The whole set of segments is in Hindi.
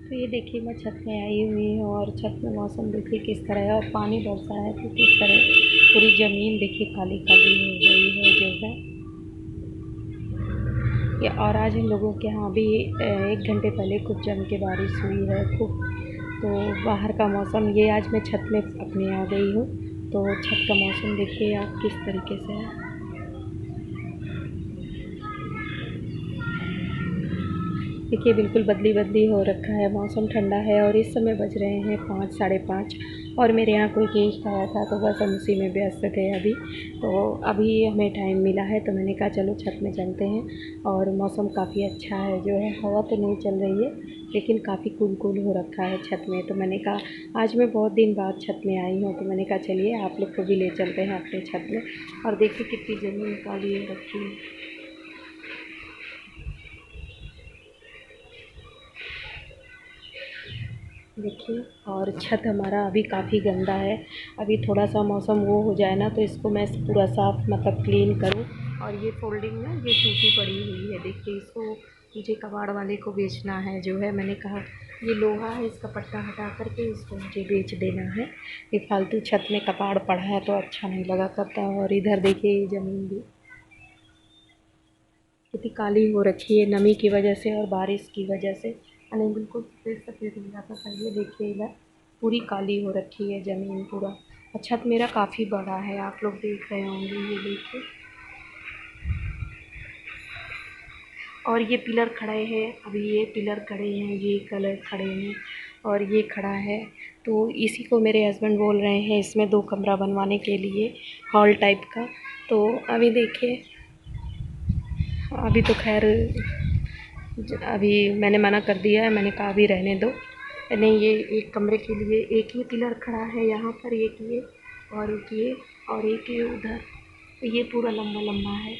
तो ये देखिए मैं छत में आई हुई हूँ और छत में मौसम देखिए किस तरह है और पानी बरसा है तो किस तरह पूरी ज़मीन देखिए काली काली हो गई है जो है ये। और आज हम लोगों के यहाँ भी 1 घंटे पहले खूब जम के बारिश हुई है खूब। तो बाहर का मौसम ये, आज मैं छत में अपने आ गई हूँ तो छत का मौसम देखिए आप किस तरीके से है। देखिए बिल्कुल बदली बदली हो रखा है, मौसम ठंडा है और इस समय बज रहे हैं 5 साढ़े 5 और मेरे यहाँ कोई गेस्ट आया था तो बस हम उसी में व्यस्त थे अभी। तो अभी हमें टाइम मिला है तो मैंने कहा चलो छत में चलते हैं और मौसम काफ़ी अच्छा है जो है, हवा तो नहीं चल रही है लेकिन काफ़ी कूल कूल हो रखा है छत में। तो मैंने कहा आज मैं बहुत दिन बाद छत में आई हूँ तो मैंने कहा चलिए आप लोग को भी ले चलते हैं अपने छत में। और देखिए कितनी ज़मीन काली हो रखी है, देखिए। और छत हमारा अभी काफ़ी गंदा है, अभी थोड़ा सा मौसम वो हो जाए ना तो इसको मैं पूरा साफ़ मतलब क्लीन करूँ। और ये फोल्डिंग ना ये टूटी पड़ी हुई है, देखिए इसको मुझे कबाड़ वाले को बेचना है जो है। मैंने कहा ये लोहा है इसका पट्टा हटा करके इसको मुझे बेच देना है, ये फालतू छत में कबाड़ पड़ा है तो अच्छा नहीं लगा करता। और इधर देखिए ये ज़मीन भी कितनी काली हो रखी है नमी की वजह से और बारिश की वजह से, यानी बिल्कुल सफ़ेद सफ़ेद हो जाता था। ये देखिए इधर पूरी काली हो रखी है ज़मीन पूरा। और छत मेरा काफ़ी बड़ा है, आप लोग देख रहे होंगे, ये देखिए। और ये पिलर खड़े हैं, अभी ये पिलर खड़े हैं, ये कलर खड़े हैं और ये खड़ा है। तो इसी को मेरे हस्बैंड बोल रहे हैं इसमें 2 कमरा बनवाने के लिए, हॉल टाइप का। तो अभी देखिए, अभी तो खैर अभी मैंने मना कर दिया है, मैंने कहा अभी रहने दो। नहीं, ये एक कमरे के लिए एक ही पिलर खड़ा है यहाँ पर, एक ये और एक ये और एक ये उधर। तो ये पूरा लंबा लंबा है,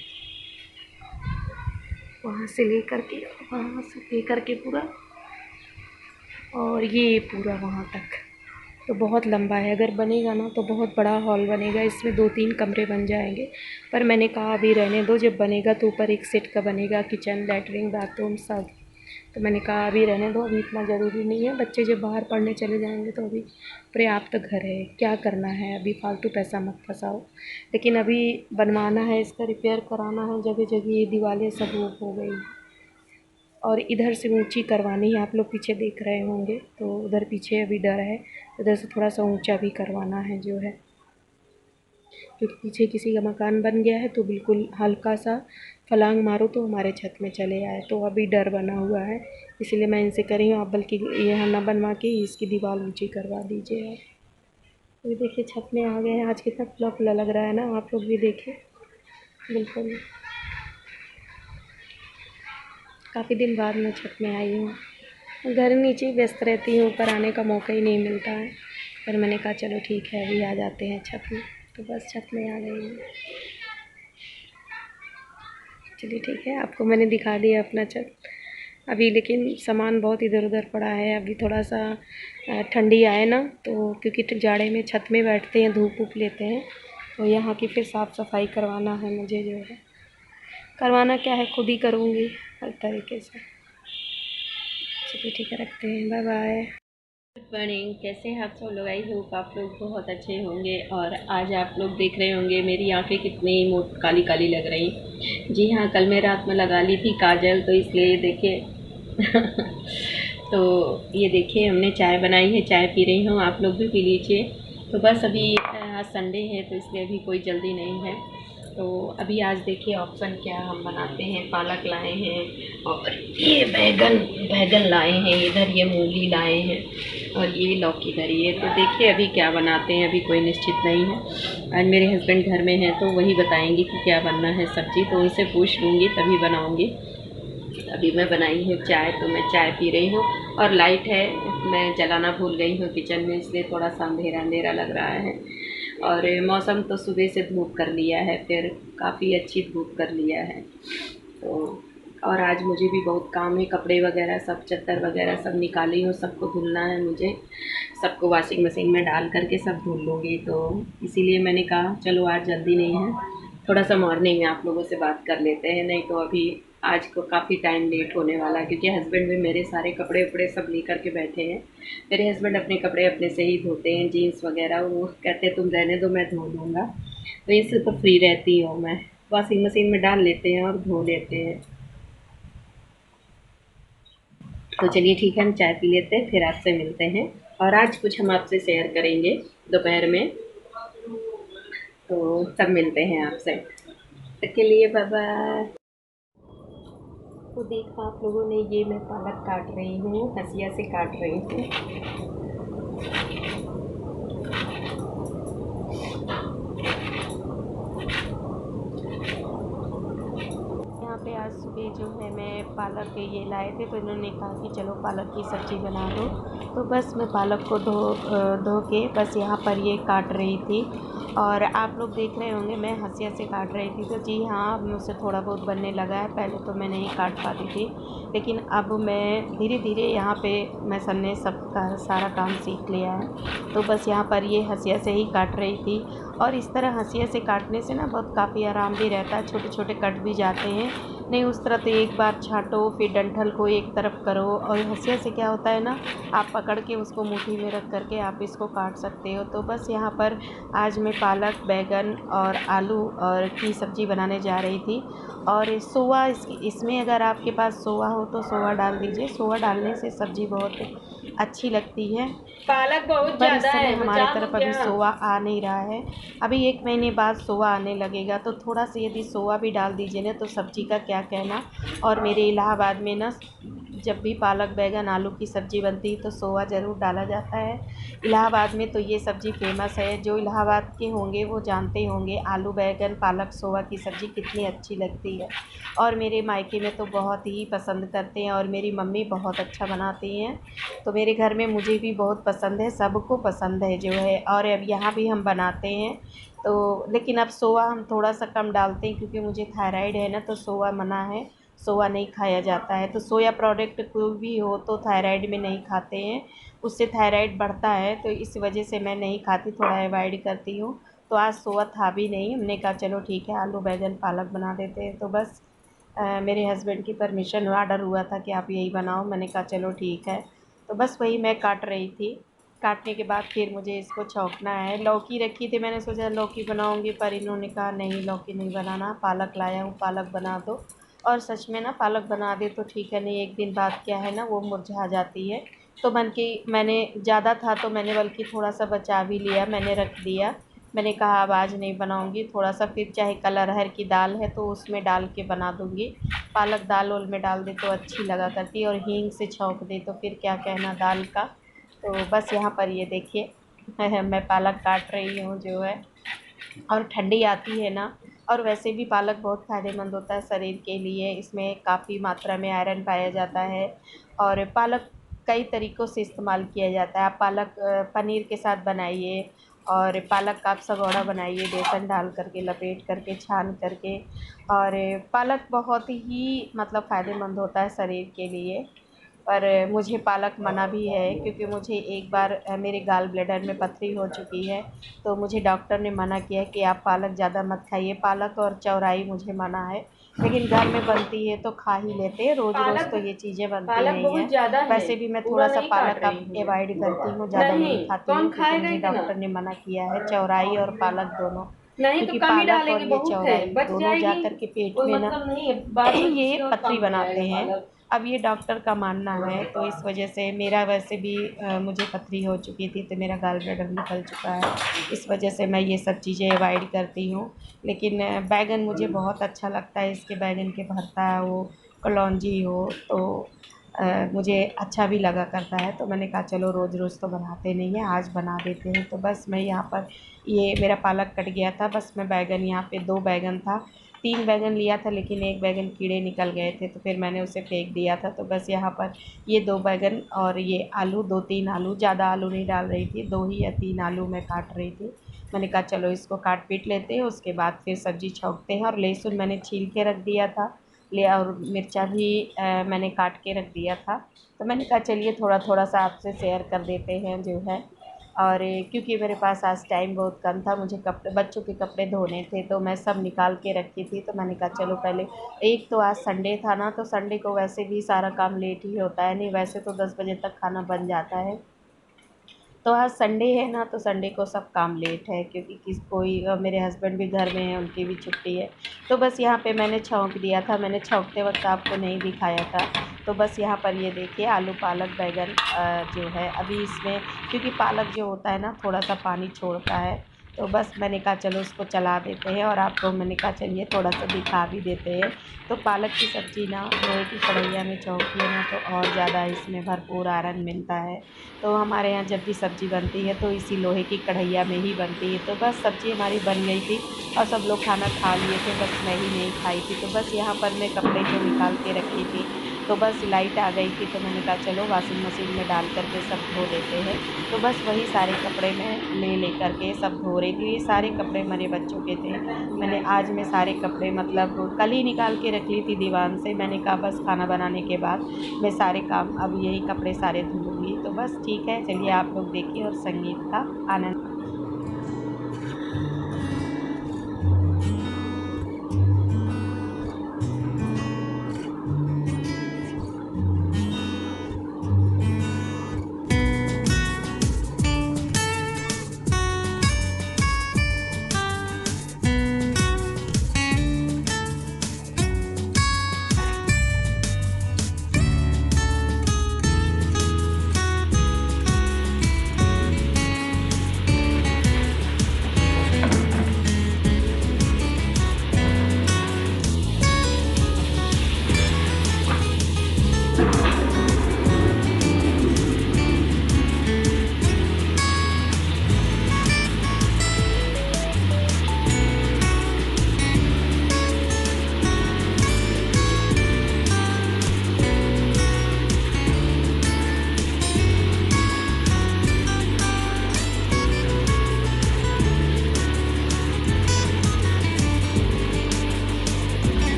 वहाँ से लेकर के वहाँ से लेकर के पूरा, और ये पूरा वहाँ तक। तो बहुत लंबा है, अगर बनेगा ना तो बहुत बड़ा हॉल बनेगा, इसमें 2-3 कमरे बन जाएंगे। पर मैंने कहा अभी रहने दो, जब बनेगा तो ऊपर एक सेट का बनेगा, किचन लैट्रिन बाथरूम सब। तो मैंने कहा अभी रहने दो, अभी इतना ज़रूरी नहीं है, बच्चे जब बाहर पढ़ने चले जाएंगे तो अभी पर्याप्त घर है, क्या करना है अभी फालतू पैसा मत फंसाओ। लेकिन अभी बनवाना है, इसका रिपेयर कराना है, जगह जगह ये दीवारें सब वो हो गई और इधर से ऊंची करवानी है। आप लोग पीछे देख रहे होंगे तो उधर पीछे अभी डर है, उधर से थोड़ा सा ऊंचा भी करवाना है जो है, क्योंकि पीछे किसी का मकान बन गया है तो बिल्कुल हल्का सा फलांग मारो तो हमारे छत में चले आए, तो अभी डर बना हुआ है। इसलिए मैं इनसे कह रही हूँ आप बल्कि यहाँ ना बनवा के इसकी दीवार ऊंची करवा दीजिए आप। तो ये देखिए छत में आ गए हैं, आज कितना खुला खुला लग रहा है ना, आप लोग भी देखिए। बिल्कुल काफ़ी दिन बाद मैं छत में आई हूँ, घर नीचे व्यस्त रहती हूँ, ऊपर आने का मौका ही नहीं मिलता है। पर मैंने कहा चलो ठीक है अभी आ जाते हैं छत में, तो बस छत में आ गई हूँ। चलिए ठीक है, आपको मैंने दिखा दिया अपना छत अभी। लेकिन सामान बहुत इधर उधर पड़ा है, अभी थोड़ा सा ठंडी आए ना तो, क्योंकि जाड़े में छत में बैठते हैं धूप वूप लेते हैं, तो यहाँ की फिर साफ़ सफाई करवाना है मुझे जो है। करवाना क्या है, खुद ही करूँगी हर तरीके से। चलिए ठीक है, रखते हैं, बाय बाय। गुड मॉर्निंग, कैसे हैं आप सब लोग? आई होप आप लोग बहुत अच्छे होंगे। और आज आप लोग देख रहे होंगे मेरी आंखें कितनी मोट काली काली लग रही। जी हाँ, कल मैं रात में लगा ली थी काजल, तो इसलिए देखिए तो ये देखिए हमने चाय बनाई है, चाय पी रही हूँ, आप लोग भी पी लीजिए। तो बस अभी आज संडे है तो इसलिए अभी कोई जल्दी नहीं है। तो अभी आज देखिए ऑप्शन क्या हम बनाते हैं, पालक लाए हैं और ये बैगन बैगन लाए हैं, इधर ये मूली लाए हैं और ये लौकी धरी है। तो देखिए अभी क्या बनाते हैं, अभी कोई निश्चित नहीं है। आज मेरे हस्बैंड घर में हैं तो वही बताएंगे कि क्या बनना है सब्ज़ी, तो उनसे पूछ लूँगी तभी बनाऊँगी। अभी मैं बनाई है चाय, तो मैं चाय पी रही हूँ। और लाइट है, मैं जलाना भूल गई हूँ किचन में, इसलिए थोड़ा सा अंधेरा अंधेरा लग रहा है। और मौसम तो सुबह से धूप कर लिया है, फिर काफ़ी अच्छी धूप कर लिया है। तो और आज मुझे भी बहुत काम है, कपड़े वगैरह सब चद्दर वगैरह सब निकाली हूँ, सबको धुलना है मुझे, सबको वॉशिंग मशीन में डाल करके सब धुल लूँगी। तो इसीलिए मैंने कहा चलो आज जल्दी नहीं है, थोड़ा सा मॉर्निंग में आप लोगों से बात कर लेते हैं, नहीं तो अभी आज को काफ़ी टाइम लेट होने वाला है, क्योंकि हस्बैंड भी मेरे सारे कपड़े उपड़े सब लेकर के बैठे हैं। मेरे हस्बैंड अपने कपड़े अपने से ही धोते हैं, जीन्स वगैरह। वो कहते हैं तुम रहने दो, मैं धो दूँगा। तो इससे तो फ्री रहती हूँ मैं, वॉशिंग मशीन में डाल लेते हैं और धो लेते हैं। तो चलिए ठीक है, हम चाय पी लेते हैं, फिर आपसे मिलते हैं। और आज कुछ हम आपसे शेयर करेंगे दोपहर में, तो तब मिलते हैं आपसे। तब के लिए बाय बाय। तो देखा आप लोगों ने, ये मैं पालक काट रही हूँ, हंसिया से काट रही हूँ। यहाँ पे आज सुबह जो है मैं पालक ये लाए थे, तो इन्होंने कहा कि चलो पालक की सब्ज़ी बना दो। तो बस मैं पालक को धो के बस यहाँ पर ये काट रही थी। और आप लोग देख रहे होंगे मैं हंसिया से काट रही थी, तो जी हाँ, मुझसे थोड़ा बहुत बनने लगा है। पहले तो मैं नहीं काट पाती थी, लेकिन अब मैं धीरे धीरे यहाँ पे मैं सन ने सबका सारा काम सीख लिया है। तो बस यहाँ पर ये हंसिया से ही काट रही थी। और इस तरह हंसिया से काटने से ना बहुत काफ़ी आराम भी रहता है, छोटे छोटे कट भी जाते हैं। नहीं उस तरह तो एक बार छाँटो, फिर डंठल को एक तरफ करो। और हंसिया से क्या होता है ना, आप पकड़ के उसको मुट्ठी में रख करके आप इसको काट सकते हो। तो बस यहाँ पर आज मैं पालक, बैंगन और आलू और की सब्ज़ी बनाने जा रही थी। और सोआ इसमें अगर आपके पास सोआ हो तो सोआ डाल दीजिए। सोआ डालने से सब्ज़ी बहुत अच्छी लगती है। पालक बहुत पर इस ज़्यादा समय है, हमारे बचा दूँ तरफ अभी क्या? सोआ आ नहीं रहा है। अभी 1 महीने बाद सोआ आने लगेगा, तो थोड़ा-सा यदि सोआ भी डाल दीजिए ना, तो सब्ज़ी का क्या कहना। और मेरे इलाहाबाद में ना जब भी पालक, बैंगन, आलू की सब्ज़ी बनती है तो सोआ ज़रूर डाला जाता है। इलाहाबाद में तो ये सब्ज़ी फ़ेमस है। जो इलाहाबाद के होंगे वो जानते होंगे आलू, बैंगन, पालक, सोआ की सब्ज़ी कितनी अच्छी लगती है। और मेरे मायके में तो बहुत ही पसंद करते हैं, और मेरी मम्मी बहुत अच्छा बनाती हैं। तो मेरे घर में मुझे भी बहुत पसंद है, सबको पसंद है जो है। और अब यहाँ भी हम बनाते हैं। तो लेकिन अब सोआ हम थोड़ा-सा कम डालते हैं, क्योंकि मुझे थायराइड है ना, तो सोआ मना है, सोआ नहीं खाया जाता है। तो सोया प्रोडक्ट कोई भी हो तो थायराइड में नहीं खाते हैं, उससे थायराइड बढ़ता है। तो इस वजह से मैं नहीं खाती, थोड़ा अवॉइड करती हूँ। तो आज सोआ था भी नहीं, हमने कहा चलो ठीक है आलू, बैंगन, पालक बना देते हैं। तो बस मेरे हस्बैंड की परमिशन ऑर्डर हुआ था कि आप यही बनाओ, मैंने कहा चलो ठीक है। तो बस वही मैं काट रही थी। काटने के बाद फिर मुझे इसको छौंकना है। लौकी रखी थी, मैंने सोचा लौकी बनाऊंगी, पर इन्होंने कहा नहीं लौकी नहीं बनाना, पालक लाया हूँ, पालक बना दो। और सच में ना पालक बना दे तो ठीक है, नहीं एक दिन बाद क्या है ना वो मुरझा जाती है। तो मैंने ज़्यादा था तो मैंने बल्कि थोड़ा सा बचा भी लिया, मैंने रख दिया। मैंने कहा अब आज नहीं बनाऊंगी, थोड़ा सा फिर चाहे कल अरहर की दाल है तो उसमें डाल के बना दूंगी। पालक दाल वाल में डाल दे तो अच्छी लगा करती है, और हींग से छौंक दे तो फिर क्या कहना दाल का। तो बस यहाँ पर ये देखिए मैं पालक काट रही हूँ जो है। और ठंडी आती है ना, और वैसे भी पालक बहुत फ़ायदेमंद होता है शरीर के लिए, इसमें काफ़ी मात्रा में आयरन पाया जाता है। और पालक कई तरीक़ों से इस्तेमाल किया जाता है। आप पालक पनीर के साथ बनाइए, और पालक का आप सगोड़ा बनाइए बेसन डाल करके, लपेट करके, छान करके। और पालक बहुत ही मतलब फ़ायदेमंद होता है शरीर के लिए। पर मुझे पालक मना भी है, क्योंकि मुझे एक बार मेरे गाल ब्लैडर में पथरी हो चुकी है। तो मुझे डॉक्टर ने मना किया है कि आप पालक ज़्यादा मत खाइए। पालक और चौराई मुझे मना है, लेकिन घर में बनती है तो खा ही लेते हैं, रोज़-रोज़ पालक तो ये चीज़ें बनती पालक नहीं बहुत हैं। ज़्यादा है, वैसे भी मैं पूरा थोड़ा-सा नहीं काट पालक रही अब हूँ मैं। अवॉइड करती हूँ, ज़्यादा नहीं, नहीं तो खाती हम हूँ, क्योंकि खाएगा मुझे ही कि ना। डॉक्टर ने मना किया है चौराई और पालक दोनों। नहीं तो क्योंकि कम ही पालक और डालेंगे, ये बहुत है, चौराई बच दोनों जाएगी। जाकर के पेट कोई में ना मतलब नहीं है, बाद में ये किसी और पथरी काम में बनाते आएगा हैं। पालक। अब ये डॉक्टर का मानना है, तो इस वजह से मेरा वैसे भी मुझे पथरी हो चुकी थी, तो मेरा गाल ब्लैडर निकल चुका है। इस वजह से मैं ये सब चीज़ें अवॉइड करती हूँ। लेकिन बैंगन मुझे बहुत अच्छा लगता है, इसके बैंगन के भरता हो, कलौंजी हो, तो मुझे अच्छा भी लगा करता है। तो मैंने कहा चलो रोज़-रोज़ तो बनाते नहीं हैं, आज बना देते हैं। तो बस मैं यहाँ पर ये मेरा पालक कट गया था, बस मैं बैंगन यहाँ पे 2 बैंगन था, 3 बैंगन लिया था, लेकिन 1 बैंगन कीड़े निकल गए थे, तो फिर मैंने उसे फेंक दिया था। तो बस यहाँ पर ये 2 बैंगन और ये आलू, 2-3 आलू, ज़्यादा आलू नहीं डाल रही थी, 2 ही या 3 आलू मैं काट रही थी। मैंने कहा चलो इसको काट पीट लेते हैं, उसके बाद फिर सब्ज़ी छौंकते हैं। और लहसुन मैंने छील के रख दिया था, और मिर्चा भी मैंने काट के रख दिया था। तो मैंने कहा चलिए थोड़ा-थोड़ा सा आपसे शेयर कर देते हैं जो है। और क्योंकि मेरे पास आज टाइम बहुत कम था, मुझे कपड़े बच्चों के कपड़े धोने थे तो मैं सब निकाल के रखी थी, तो मैंने कहा चलो पहले, एक तो आज संडे था ना, तो संडे को वैसे भी सारा काम लेट ही होता है, नहीं वैसे तो 10 बजे तक खाना बन जाता है। तो आज संडे है ना, तो संडे को सब काम लेट है, क्योंकि मेरे हस्बैंड भी घर में हैं, उनकी भी छुट्टी है। तो बस यहाँ पे मैंने छौंक दिया था, मैंने छौंकते वक्त आपको नहीं दिखाया था। तो बस यहाँ पर ये देखिए आलू पालक बैंगन जो है अभी इसमें, क्योंकि पालक जो होता है ना थोड़ा सा पानी छोड़ता है, तो बस मैंने कहा चलो उसको चला देते हैं, और आपको मैंने कहा चलिए थोड़ा सा दिखा भी देते हैं। तो पालक की सब्ज़ी ना लोहे की कढ़ैया में छौंकिए ना, तो और ज़्यादा इसमें भरपूर आयरन मिलता है। तो हमारे यहाँ जब भी सब्ज़ी बनती है तो इसी लोहे की कढ़ैया में ही बनती है। तो बस सब्ज़ी हमारी बन गई थी और सब लोग खाना खा लिए थे, बस मैं ही नहीं खाई थी। तो बस यहाँ पर मैं कपड़े जो निकाल के रखी थी, तो बस लाइट आ गई थी, तो मैंने कहा चलो वॉशिंग मशीन में डाल कर के सब धो देते हैं। तो बस वही सारे कपड़े मैं ले कर के सब धो रही थी। ये सारे कपड़े मेरे बच्चों के थे, मैंने आज में सारे कपड़े मतलब कल ही निकाल के रख ली थी दीवान से। मैंने कहा बस खाना बनाने के बाद मैं सारे काम अब यही कपड़े सारे धुलूँगी। तो बस ठीक है, चलिए आप लोग देखिए और संगीत का आनंद।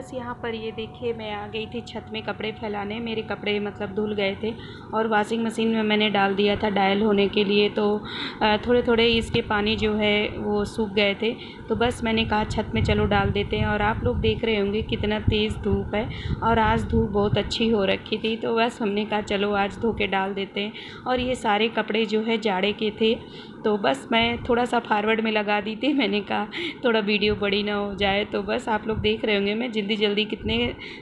बस यहाँ पर ये देखिए मैं आ गई थी छत में कपड़े फैलाने। मेरे कपड़े मतलब धुल गए थे और वॉशिंग मशीन में मैंने डाल दिया था डायल होने के लिए, तो थोड़े थोड़े इसके पानी जो है वो सूख गए थे। तो बस मैंने कहा छत में चलो डाल देते हैं। और आप लोग देख रहे होंगे कितना तेज़ धूप है और आज धूप बहुत अच्छी हो रखी थी, तो बस हमने कहा चलो आज धो के डाल देते हैं। और ये सारे कपड़े जो है जाड़े के थे, तो बस मैं थोड़ा सा फॉरवर्ड में लगा दी थी। मैंने कहा थोड़ा वीडियो बड़ी ना हो जाए। तो बस आप लोग देख रहे होंगे मैं जल्दी जल्दी कितने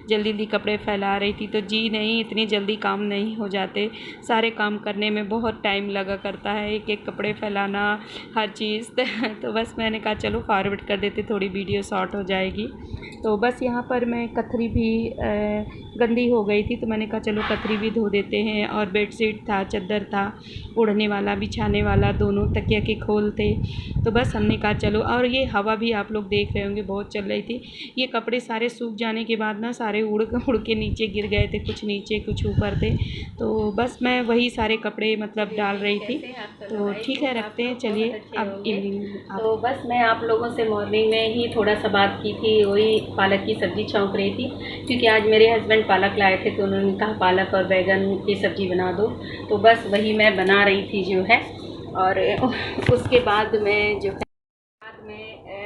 जल्दी कपड़े फैला रही थी। तो जी नहीं, इतनी जल्दी काम नहीं हो जाते, सारे काम करने में बहुत टाइम लगा करता है, एक एक कपड़े फैलाना हर चीज़। तो बस मैंने कहा चलो फॉरवर्ड कर देते, थोड़ी वीडियो शॉर्ट हो जाएगी। तो बस यहाँ पर मैं कथरी भी गंदी हो गई थी, तो मैंने कहा चलो कथरी भी धो देते हैं। और बेडशीट था, चादर था, ओढ़ने वाला बिछाने वाला, दोनों तकिया के खोल थे। तो बस हमने कहा चलो, और ये हवा भी आप लोग देख रहे होंगे बहुत चल रही थी। ये कपड़े सारे सूख जाने के बाद ना सारे उड़ उड़ के नीचे गिर गए थे, कुछ नीचे कुछ ऊपर थे। तो बस मैं वही सारे कपड़े मतलब डाल रही थी। तो ठीक है, रखते हैं, चलिए अब इवनिंग। तो बस मैं आप लोगों से मॉर्निंग में ही थोड़ा सा बात की थी, वही पालक की सब्ज़ी छौंक रही थी, क्योंकि आज मेरे हस्बैंड पालक लाए थे, तो उन्होंने कहा पालक और बैगन की सब्ज़ी बना दो। तो बस वही मैं बना रही थी जो है। और उसके बाद मैं जो है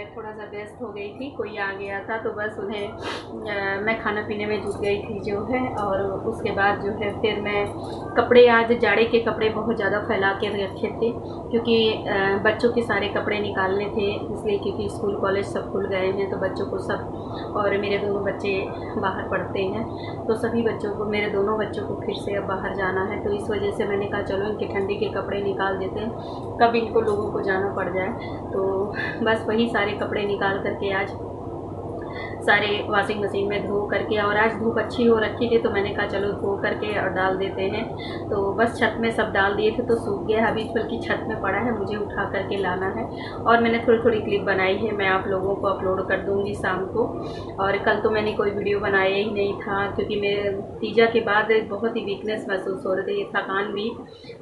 थोड़ा सा व्यस्त हो गई थी, कोई आ गया था, तो बस उन्हें मैं खाना पीने में जुट गई थी जो है। और उसके बाद जो है फिर मैं कपड़े, आज जाड़े के कपड़े बहुत ज़्यादा फैला के रखे थे, क्योंकि बच्चों के सारे कपड़े निकालने थे, इसलिए क्योंकि स्कूल कॉलेज सब खुल गए हैं, तो बच्चों को सब, और मेरे दोनों बच्चे बाहर पढ़ते हैं, तो सभी बच्चों को, मेरे दोनों बच्चों को फिर से अब बाहर जाना है। तो इस वजह से मैंने कहा चलो इनके ठंडी के कपड़े निकाल देते हैं, कब इनको लोगों को जाना पड़ जाए। तो बस वही सारे कपड़े निकाल करके आज सारे वॉशिंग मशीन में धो करके, और आज धूप अच्छी हो रखी थी, तो मैंने कहा चलो धो करके और डाल देते हैं। तो बस छत में सब डाल दिए थे तो सूख गया, अभी बल्कि छत में पड़ा है, मुझे उठा करके लाना है। और मैंने थोड़ी थोड़ी क्लिप बनाई है, मैं आप लोगों को अपलोड कर दूँगी शाम को। और कल तो मैंने कोई वीडियो बनाया ही नहीं था, क्योंकि मेरे तीजा के बाद बहुत ही वीकनेस महसूस हो रही थी, थकान भी।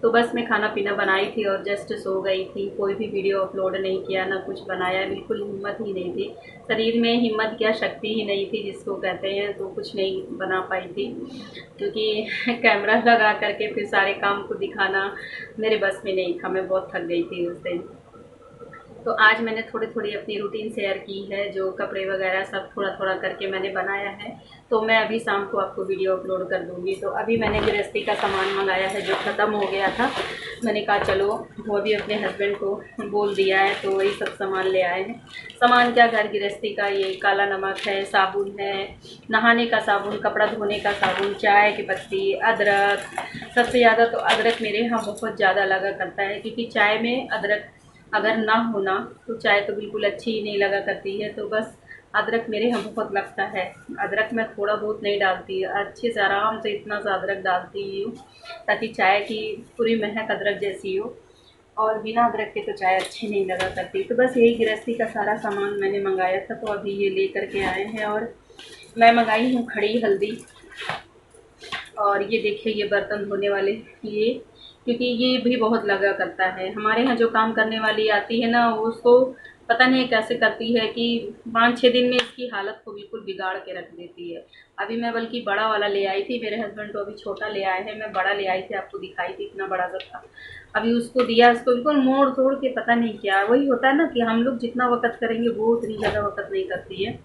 तो बस मैं खाना पीना बनाई थी और जस्ट सो गई थी, कोई भी वीडियो अपलोड नहीं किया, ना कुछ बनाया, बिल्कुल हिम्मत ही नहीं थी शरीर में, हिम्मत क्या शक्ति ही नहीं थी जिसको कहते हैं, तो कुछ नहीं बना पाई थी, क्योंकि कैमरा लगा करके फिर सारे काम को दिखाना मेरे बस में नहीं था, मैं बहुत थक गई थी उस दिन। तो आज मैंने थोड़ी थोड़ी अपनी रूटीन शेयर की है, जो कपड़े वगैरह सब थोड़ा थोड़ा करके मैंने बनाया है, तो मैं अभी शाम को आपको वीडियो अपलोड कर दूँगी। तो अभी मैंने गृहस्थी का सामान मंगाया है जो ख़त्म हो गया था, मैंने कहा चलो वो भी अपने हस्बैंड को बोल दिया है, तो वही सब सामान ले आए हैं। सामान क्या, घर गृहस्थी का ये काला नमक है, साबुन है, नहाने का साबुन, कपड़ा धोने का साबुन, चाय की पत्ती, अदरक। सबसे ज़्यादा तो अदरक मेरे यहाँ बहुत ज़्यादा लगा करता है, क्योंकि चाय में अदरक अगर ना होना तो चाय तो बिल्कुल अच्छी ही नहीं लगा करती है। तो बस अदरक मेरे यहाँ बहुत लगता है। अदरक मैं थोड़ा बहुत नहीं डालती, अच्छे से आराम से इतना सा अदरक डालती हूँ ताकि चाय की पूरी महक अदरक जैसी हो, और बिना अदरक के तो चाय अच्छी नहीं लगा करती। तो बस यही गृहस्थी का सारा सामान मैंने मंगाया था, तो अभी ये ले करके आए हैं। और मैं मंगाई हूँ खड़ी हल्दी, और ये देखिए ये बर्तन धोने वाले, ये क्योंकि ये भी बहुत लगा करता है। हमारे यहाँ जो काम करने वाली आती है ना, उसको पता नहीं कैसे करती है कि 5-6 दिन में इसकी हालत को बिल्कुल बिगाड़ के रख देती है। अभी मैं बल्कि बड़ा वाला ले आई थी, मेरे हस्बैंड तो अभी छोटा ले आए हैं, मैं बड़ा ले आई थी, आपको दिखाई थी इतना बड़ा सा था। अभी उसको दिया, उसको बिल्कुल मोड़ तोड़ के पता नहीं क्या, वही होता है ना कि हम लोग जितना वक़्त करेंगे वो उतनी ज़्यादा वक़्त नहीं करती है।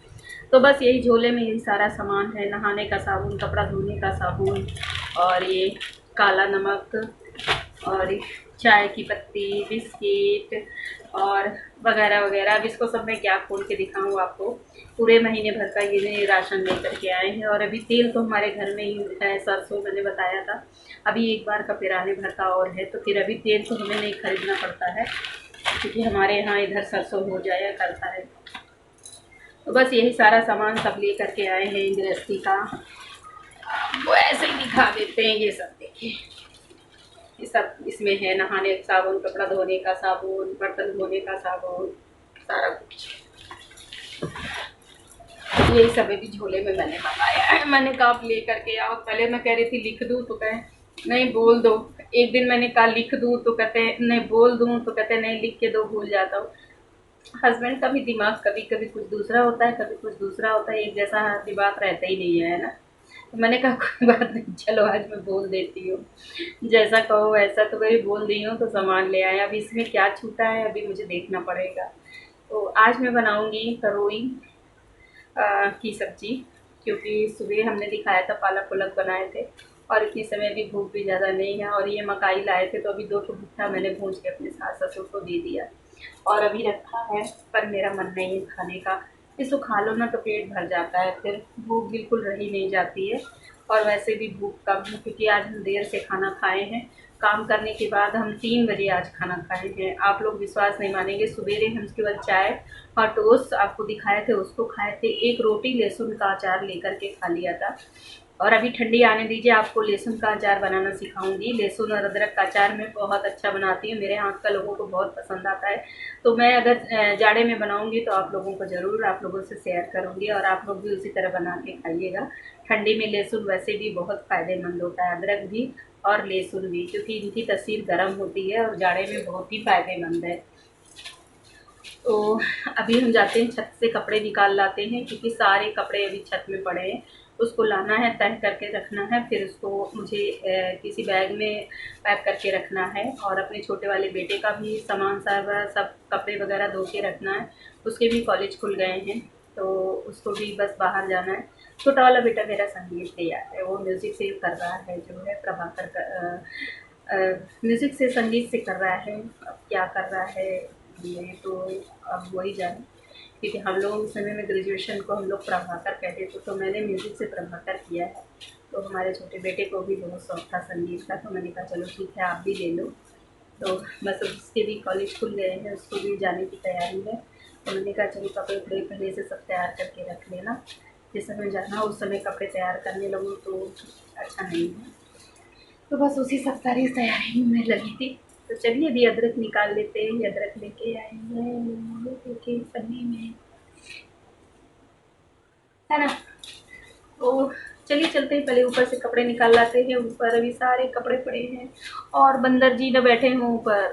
तो बस यही झोले में यही सारा सामान है, नहाने का साबुन, कपड़ा धोने का साबुन, और ये काला नमक, और चाय की पत्ती, बिस्किट और वगैरह वगैरह। अब इसको सब मैं क्या खोल के दिखाऊँ आपको, पूरे महीने भर का ये राशन लेकर के आए हैं। और अभी तेल तो हमारे घर में ही है, सरसों मैंने बताया था, अभी एक बार का पिराने भर का और है, तो फिर अभी तेल तो हमें नहीं खरीदना पड़ता है, क्योंकि हमारे यहाँ इधर सरसों हो जाया करता है। तो बस यही सारा सामान सब ले करके आए हैं गृहस्थी का, वो ऐसे ही दिखा देते हैं। ये सब देखिए, ये सब इसमें है, नहाने का साबुन, कपड़ा धोने का साबुन, बर्तन धोने का साबुन, सारा कुछ यही सब भी झोले में मैंने मंगाया है। मैंने कहा आप ले करके आओ, पहले मैं कह रही थी लिख दूँ, तो कहे नहीं बोल दो। एक दिन मैंने कहा लिख दूँ, तो कहते नहीं बोल दूँ, तो कहते नहीं लिख के दो, भूल जाता हूँ। हस्बैंड का भी दिमाग कभी कभी कुछ दूसरा होता है, कभी कुछ दूसरा होता है, एक जैसा दिमाग रहता ही नहीं है ना। तो मैंने कहा कोई बात नहीं, चलो आज मैं बोल देती हूँ, जैसा कहो वैसा। तो मैं बोल दी हूँ तो सामान ले आए। अब इसमें क्या छूटा है अभी मुझे देखना पड़ेगा। तो आज मैं बनाऊँगी तरोई की सब्ज़ी, क्योंकि सुबह हमने दिखाया था पालक पुलक बनाए थे, और इतनी समय भी भूख भी ज़्यादा नहीं है। और ये मकाई लाए थे तो अभी 2 ठो भुट्टा मैंने भून के अपने सास ससुर को दे दिया, और अभी रखा है, पर मेरा मन नहीं है खाने का। इसको खा लो ना तो पेट भर जाता है, फिर भूख बिल्कुल रही नहीं जाती है। और वैसे भी भूख कम है, क्योंकि आज हम देर से खाना खाए हैं। काम करने के बाद हम 3 बजे आज खाना खाए हैं। आप लोग विश्वास नहीं मानेंगे, सवेरे हम उसके बाद चाय और टोस्ट आपको दिखाए थे उसको खाए थे, एक रोटी लहसुन का अचार लेकर के खा लिया था। और अभी ठंडी आने दीजिए, आपको लहसुन का अचार बनाना सिखाऊंगी। लहसुन और अदरक का अचार मैं बहुत अच्छा बनाती हूँ, मेरे हाथ का लोगों को बहुत पसंद आता है। तो मैं अगर जाड़े में बनाऊंगी तो आप लोगों को ज़रूर आप लोगों से शेयर करूंगी, और आप लोग भी उसी तरह बना के खाइएगा। ठंडी में लहसुन वैसे भी बहुत फ़ायदेमंद होता है, अदरक भी और लहसुन भी, क्योंकि इनकी तसीर गर्म होती है और जाड़े में बहुत ही फ़ायदेमंद है। तो अभी हम जाते हैं छत से कपड़े निकाल लाते हैं, क्योंकि सारे कपड़े अभी छत में पड़े हैं। उसको लाना है, तह करके रखना है, फिर उसको मुझे किसी बैग में पैक करके रखना है। और अपने छोटे वाले बेटे का भी सामान सब कपड़े वगैरह धो के रखना है। उसके भी कॉलेज खुल गए हैं, तो उसको भी बस बाहर जाना है। छोटा वाला बेटा मेरा संगीत तैयार है, वो म्यूज़िक से कर रहा है, जो है प्रभाकर का म्यूज़िक से, संगीत से कर रहा है। अब क्या कर रहा है मैं तो अब वही जाने, क्योंकि हम लोग उस समय में ग्रेजुएशन को हम लोग प्रभाकर कहते थे, तो मैंने म्यूज़िक से प्रभाकर किया है। तो हमारे छोटे बेटे को भी बहुत शौक था संगीत का, तो मैंने कहा चलो ठीक है आप भी ले लो। तो बस उसके भी कॉलेज खुल गए हैं, उसको भी जाने की तैयारी है। तो मैंने कहा चलो कपड़े उपड़े पहले से सब तैयार करके रख लेना, जिस समय जाना हो उस समय कपड़े तैयार करने लगूँ तो अच्छा नहीं है। तो बस उसी सब सारी तैयारी में लगी थी। तो चलिए अभी अदरक निकाल लेते हैं, ये अदरक लेके आए हैं, देखिए पन्नी में है ना। तो चलिए चलते हैं, पहले ऊपर से कपड़े निकाल लाते हैं। ऊपर अभी सारे कपड़े पड़े हैं, और बंदर जी न बैठे हों ऊपर,